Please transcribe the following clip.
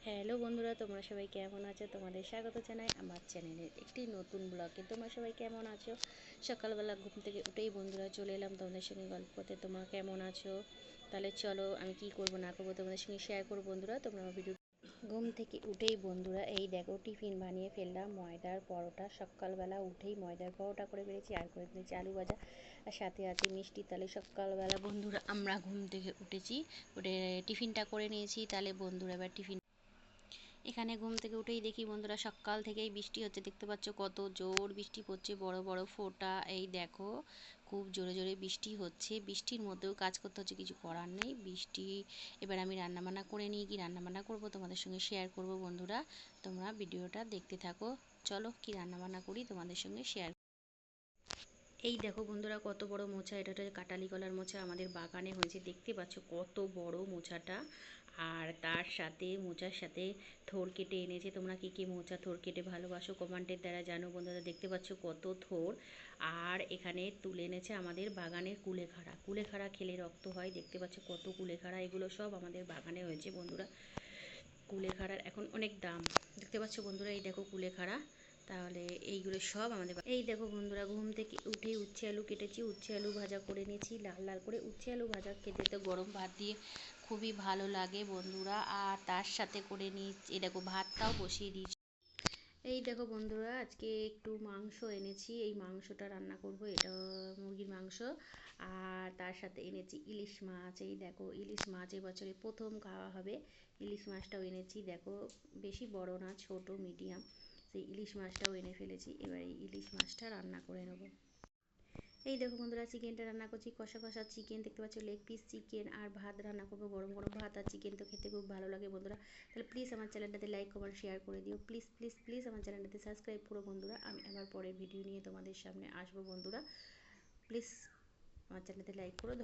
Hello বন্ধুরা, তোমরা সবাই কেমন আছো? তোমাদের স্বাগত জানাই আমার চ্যানেলের একটি নতুন ব্লগে। তোমরা সবাই কেমন আছো? সকালবেলা ঘুম থেকে উঠেই বন্ধুরা চলে এলাম তোমাদের সঙ্গে গল্প করতে। তোমরা কেমন আছো? তাহলে চলো, আমি কি করব না করবো তোমাদের সঙ্গে শেয়ার করবো বন্ধুরা। তোমরা আমার ভিডিও ঘুম থেকে উঠেই বন্ধুরা এই দেখো টিফিন বানিয়ে ফেললাম, ময়দার পরোটা। সকালবেলা উঠেই ময়দার পরোটা করে ফেলেছি, আর করে ফেলেছি আলু ভাজা, আর সাথে আছে মিষ্টি। তাহলে সকালবেলা বন্ধুরা আমরা ঘুম থেকে উঠেছি, উঠে টিফিনটা করে নিয়েছি। তাহলে বন্ধুরা এবার টিফিন এখানে ঘুম থেকে উঠেই দেখি বন্ধুরা সকাল থেকেই বৃষ্টি হচ্ছে। দেখতে পাচ্ছ কত জোর বৃষ্টি পড়ছে, বড় বড় ফোঁটা। এই দেখো খুব জোরে জোরে বৃষ্টি হচ্ছে। বৃষ্টির মধ্যেও কাজ করতে হচ্ছে, কিছু করার নেই। বৃষ্টি এবার আমি রান্নাবান্না করে নিই। কি রান্নাবান্না করবো তোমাদের সঙ্গে শেয়ার করব বন্ধুরা। তোমরা ভিডিওটা দেখতে থাকো। চলো কি রান্নাবান্না করি তোমাদের সঙ্গে শেয়ার। এই দেখো বন্ধুরা কত বড় মোচা, এটা হচ্ছে কাটালি কলার মোচা, আমাদের বাগানে হয়েছে। দেখতে পাচ্ছ কত বড় মোচাটা। আর তার সাথে মোচার সাথে থোড় কেটে এনেছে। তোমরা কি কি মোচা থোড় কেটে ভালোবাসো কমেন্টের দ্বারা জানো বন্ধুরা। দেখতে পাচ্ছ কত থোড়। আর এখানে তুলে এনেছে আমাদের বাগানের কুলেখাড়া। কুলেখাড়া খেলে রক্ত হয়। দেখতে পাচ্ছ কত কুলেখাড়া, এগুলো সব আমাদের বাগানে হয়েছে বন্ধুরা। কুলেখাড়ার এখন অনেক দাম। দেখতে পাচ্ছ বন্ধুরা, এই দেখো কুলেখাড়া। তাহলে এইগুলো সব আমাদের এই দেখো বন্ধুরা, ঘুম থেকে উঠে উচ্ছে আলু কেটেছি, উচ্ছে আলু ভাজা করে নিয়েছি লাল লাল করে। উচ্ছে আলু ভাজা খেতে তো গরম ভাত দিয়ে খুবই ভালো লাগে বন্ধুরা। আর তার সাথে করে নিয়েছি, এই দেখো ভাতটাও বসিয়ে দিয়েছি। এই দেখো বন্ধুরা, আজকে একটু মাংস এনেছি, এই মাংসটা রান্না করব। এটা মুরগির মাংস। আর তার সাথে এনেছি ইলিশ মাছ। এই দেখো ইলিশ মাছ এবছরে প্রথম খাওয়া হবে। ইলিশ মাছটাও এনেছি, দেখো বেশি বড় না, ছোট মিডিয়াম। সেই ইলিশ মাছটাও এনে ফেলেছি। এবার এই ইলিশ মাছটা রান্না করে নেব। এই দেখো বন্ধুরা, চিকেনটা রান্না করছি, কষা কষা চিকেন। দেখতে পাচ্ছ লেগ পিস চিকেন। আর ভাত রান্না করবো, গরম গরম ভাত আর চিকেন তো খেতে খুব ভালো লাগে বন্ধুরা। তাহলে প্লিজ আমার চ্যানেলটাতে লাইক কমেন্ট শেয়ার করে দিও। প্লিজ প্লিজ প্লিজ আমার চ্যানেলটাতে সাবস্ক্রাইব করো বন্ধুরা। আমি আবার পরের ভিডিও নিয়ে তোমাদের সামনে আসবো বন্ধুরা। প্লিজ আমার চ্যানেলটাতে লাইক করো।